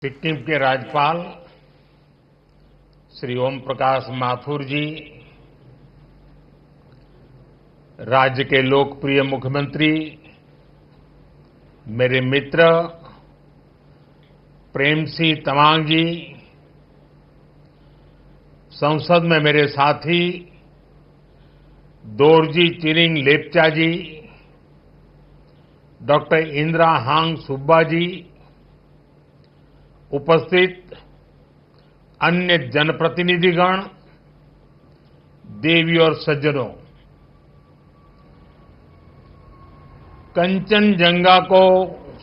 सिक्किम के राज्यपाल श्री ओम प्रकाश माथुर जी, राज्य के लोकप्रिय मुख्यमंत्री, मेरे मित्र प्रेम सिंह तमांग जी, संसद में मेरे साथी दोरजी चिरिंग लेप्चा जी, डॉक्टर इंदिरा हांग सुब्बा जी, उपस्थित अन्य जनप्रतिनिधिगण, देवी और सज्जनों, कंचनजंगा को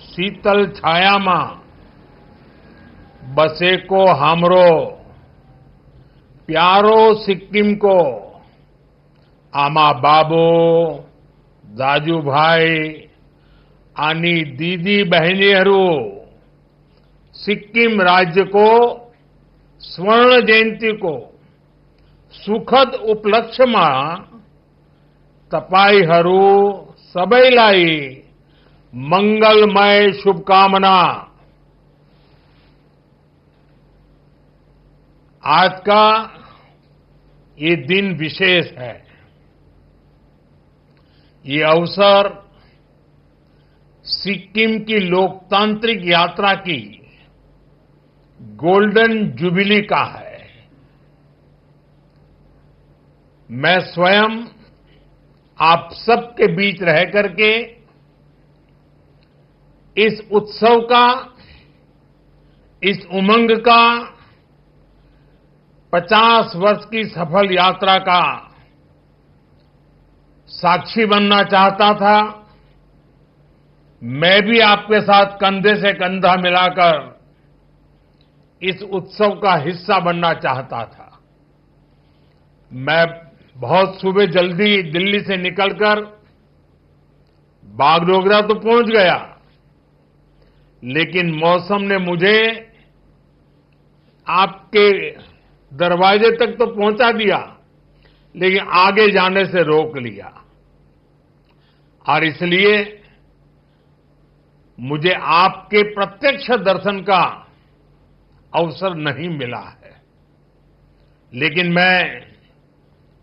शीतल छाया में बसे को हमरो प्यारो सिक्किम को आमा बाबो दाजू भाई आनी दीदी बहनीहरू सिक्किम राज्य को स्वर्ण जयंती को सुखद उपलक्ष्य में तपाईहरू सबैलाई मंगलमय शुभकामना। आज का ये दिन विशेष है। ये अवसर सिक्किम की लोकतांत्रिक यात्रा की गोल्डन जुबिली का है। मैं स्वयं आप सबके बीच रह करके इस उत्सव का, इस उमंग का 50 वर्ष की सफल यात्रा का साक्षी बनना चाहता था। मैं भी आपके साथ कंधे से कंधा मिलाकर इस उत्सव का हिस्सा बनना चाहता था। मैं बहुत सुबह जल्दी दिल्ली से निकलकर बागडोगरा तो पहुंच गया, लेकिन मौसम ने मुझे आपके दरवाजे तक तो पहुंचा दिया, लेकिन आगे जाने से रोक लिया। और इसलिए मुझे आपके प्रत्यक्ष दर्शन का अवसर नहीं मिला है, लेकिन मैं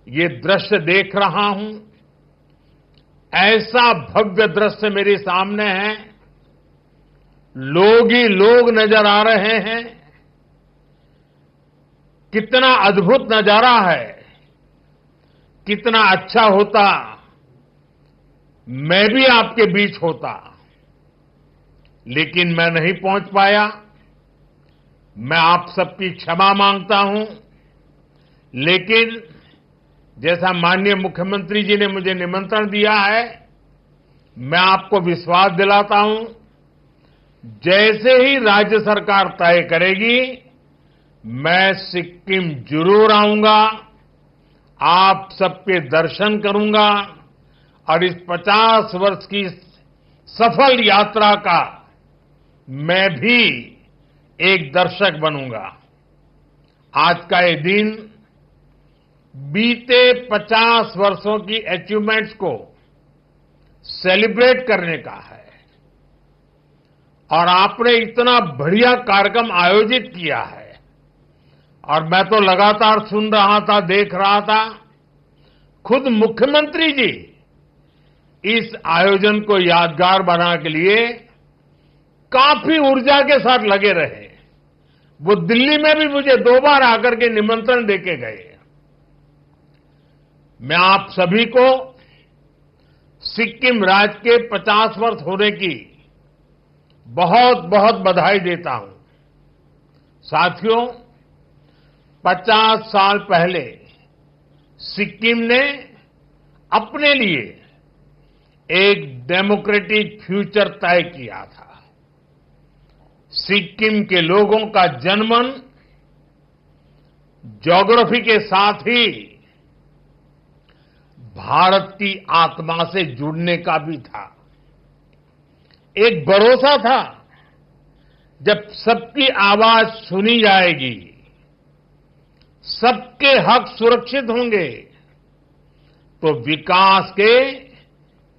ये दृश्य देख रहा हूं। ऐसा भव्य दृश्य मेरे सामने है, लोग ही लोग नजर आ रहे हैं। कितना अद्भुत नजारा है। कितना अच्छा होता मैं भी आपके बीच होता, लेकिन मैं नहीं पहुंच पाया। मैं आप सबकी क्षमा मांगता हूं, लेकिन जैसा माननीय मुख्यमंत्री जी ने मुझे निमंत्रण दिया है, मैं आपको विश्वास दिलाता हूं, जैसे ही राज्य सरकार तय करेगी, मैं सिक्किम जरूर आऊंगा, आप सबके दर्शन करूंगा और इस 50 वर्ष की सफल यात्रा का मैं भी एक दर्शक बनूंगा। आज का ये दिन बीते 50 वर्षों की अचीवमेंट्स को सेलिब्रेट करने का है। और आपने इतना बढ़िया कार्यक्रम आयोजित किया है, और मैं तो लगातार सुन रहा था, देख रहा था। खुद मुख्यमंत्री जी इस आयोजन को यादगार बनाने के लिए काफी ऊर्जा के साथ लगे रहे। वो दिल्ली में भी मुझे 2 बार आकर के निमंत्रण देके गए। मैं आप सभी को सिक्किम राज्य के 50 वर्ष होने की बहुत बहुत बधाई देता हूं। साथियों, 50 साल पहले सिक्किम ने अपने लिए एक डेमोक्रेटिक फ्यूचर तय किया था। सिक्किम के लोगों का जनमन ज्योग्राफी के साथ ही भारत की आत्मा से जुड़ने का भी था। एक भरोसा था, जब सबकी आवाज सुनी जाएगी, सबके हक सुरक्षित होंगे, तो विकास के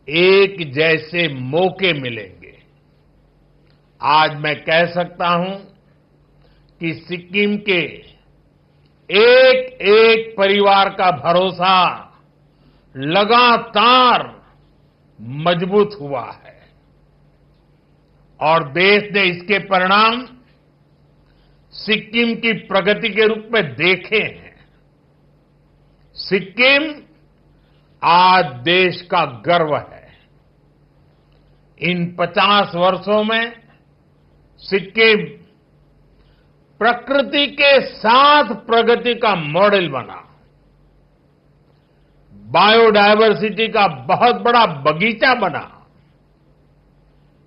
एक जैसे मौके मिलेंगे। आज मैं कह सकता हूं कि सिक्किम के एक एक परिवार का भरोसा लगातार मजबूत हुआ है और देश ने इसके परिणाम सिक्किम की प्रगति के रूप में देखे हैं। सिक्किम आज देश का गर्व है। इन 50 वर्षों में सिक्किम प्रकृति के साथ प्रगति का मॉडल बना, बायोडायवर्सिटी का बहुत बड़ा बगीचा बना,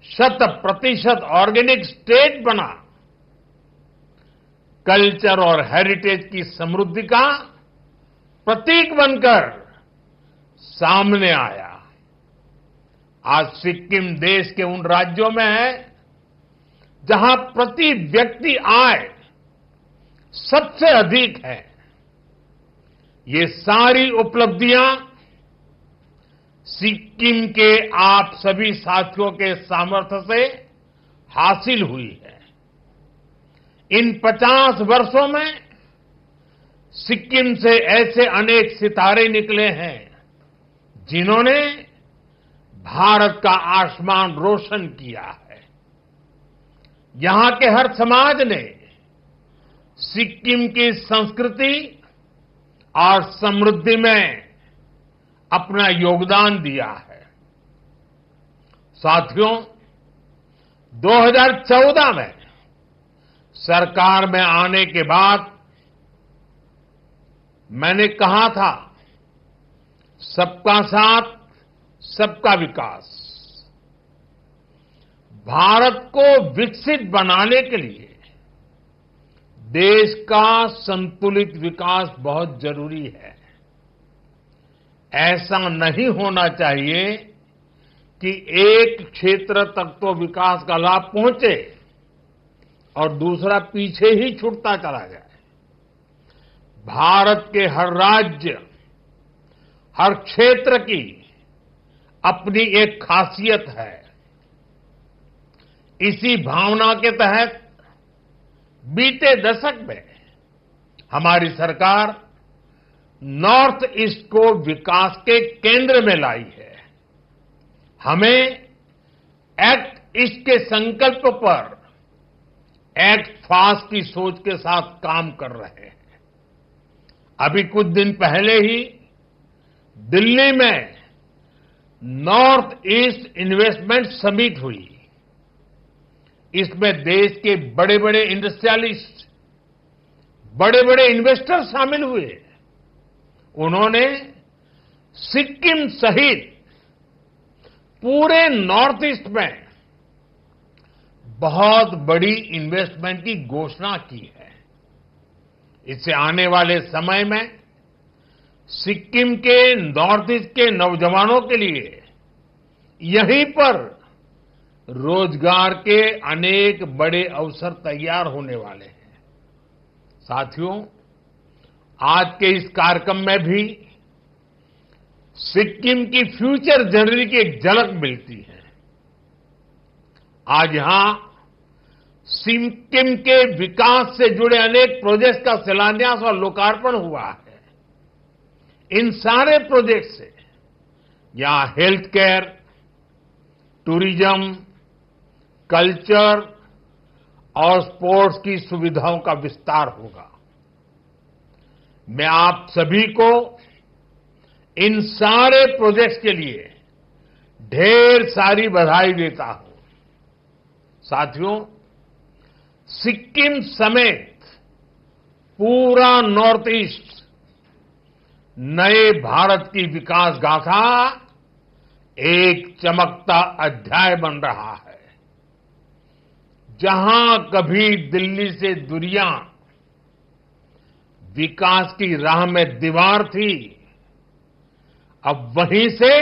100% ऑर्गेनिक स्टेट बना, कल्चर और हेरिटेज की समृद्धि का प्रतीक बनकर सामने आया। आज सिक्किम देश के उन राज्यों में है जहां प्रति व्यक्ति आय सबसे अधिक है। ये सारी उपलब्धियां सिक्किम के आप सभी साथियों के सामर्थ्य से हासिल हुई है। इन 50 वर्षों में सिक्किम से ऐसे अनेक सितारे निकले हैं जिन्होंने भारत का आसमान रोशन किया है। यहां के हर समाज ने सिक्किम की संस्कृति और समृद्धि में अपना योगदान दिया है। साथियों, 2014 में सरकार में आने के बाद मैंने कहा था, सबका साथ सबका विकास। भारत को विकसित बनाने के लिए देश का संतुलित विकास बहुत जरूरी है। ऐसा नहीं होना चाहिए कि एक क्षेत्र तक तो विकास का लाभ पहुंचे और दूसरा पीछे ही छूटता चला जाए। भारत के हर राज्य, हर क्षेत्र की अपनी एक खासियत है। इसी भावना के तहत बीते दशक में हमारी सरकार नॉर्थ ईस्ट को विकास के केंद्र में लाई है। हमें एक्ट ईस्ट के संकल्प पर एक्ट फास्ट की सोच के साथ काम कर रहे हैं। अभी कुछ दिन पहले ही दिल्ली में नॉर्थ ईस्ट इन्वेस्टमेंट समिट हुई। इसमें देश के बड़े बड़े इंडस्ट्रियलिस्ट, बड़े बड़े इन्वेस्टर शामिल हुए। उन्होंने सिक्किम सहित पूरे नॉर्थ ईस्ट में बहुत बड़ी इन्वेस्टमेंट की घोषणा की है। इससे आने वाले समय में सिक्किम के नॉर्थ ईस्ट के नौजवानों के लिए यहीं पर रोजगार के अनेक बड़े अवसर तैयार होने वाले हैं। साथियों, आज के इस कार्यक्रम में भी सिक्किम की फ्यूचर जर्नी की एक झलक मिलती है। आज यहां सिक्किम के विकास से जुड़े अनेक प्रोजेक्ट्स का शिलान्यास और लोकार्पण हुआ है। इन सारे प्रोजेक्ट से यहां हेल्थ केयर, टूरिज्म, कल्चर और स्पोर्ट्स की सुविधाओं का विस्तार होगा। मैं आप सभी को इन सारे प्रोजेक्ट्स के लिए ढेर सारी बधाई देता हूं। साथियों, सिक्किम समेत पूरा नॉर्थ ईस्ट नए भारत की विकास गाथा एक चमकता अध्याय बन रहा है। जहां कभी दिल्ली से दूरियां विकास की राह में दीवार थी, अब वहीं से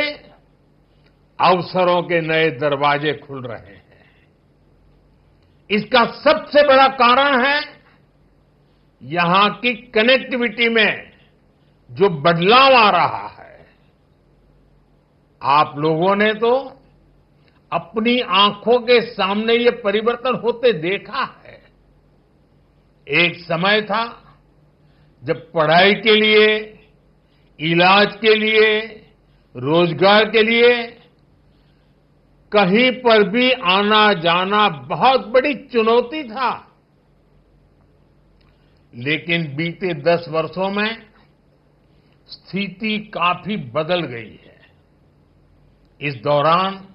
अवसरों के नए दरवाजे खुल रहे हैं। इसका सबसे बड़ा कारण है यहां की कनेक्टिविटी में जो बदलाव आ रहा है। आप लोगों ने तो अपनी आंखों के सामने ये परिवर्तन होते देखा है। एक समय था जब पढ़ाई के लिए, इलाज के लिए, रोजगार के लिए कहीं पर भी आना जाना बहुत बड़ी चुनौती था। लेकिन बीते 10 वर्षों में स्थिति काफी बदल गई है। इस दौरान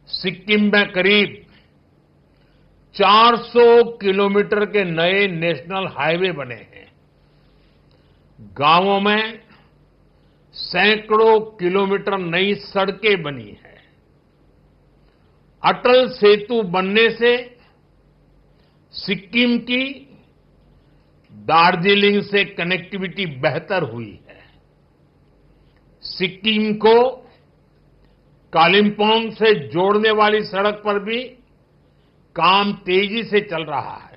सिक्किम में करीब 400 किलोमीटर के नए नेशनल हाईवे बने हैं। गांवों में सैकड़ों किलोमीटर नई सड़कें बनी हैं। अटल सेतु बनने से सिक्किम की दार्जिलिंग से कनेक्टिविटी बेहतर हुई है। सिक्किम को कालिम्पोंग से जोड़ने वाली सड़क पर भी काम तेजी से चल रहा है।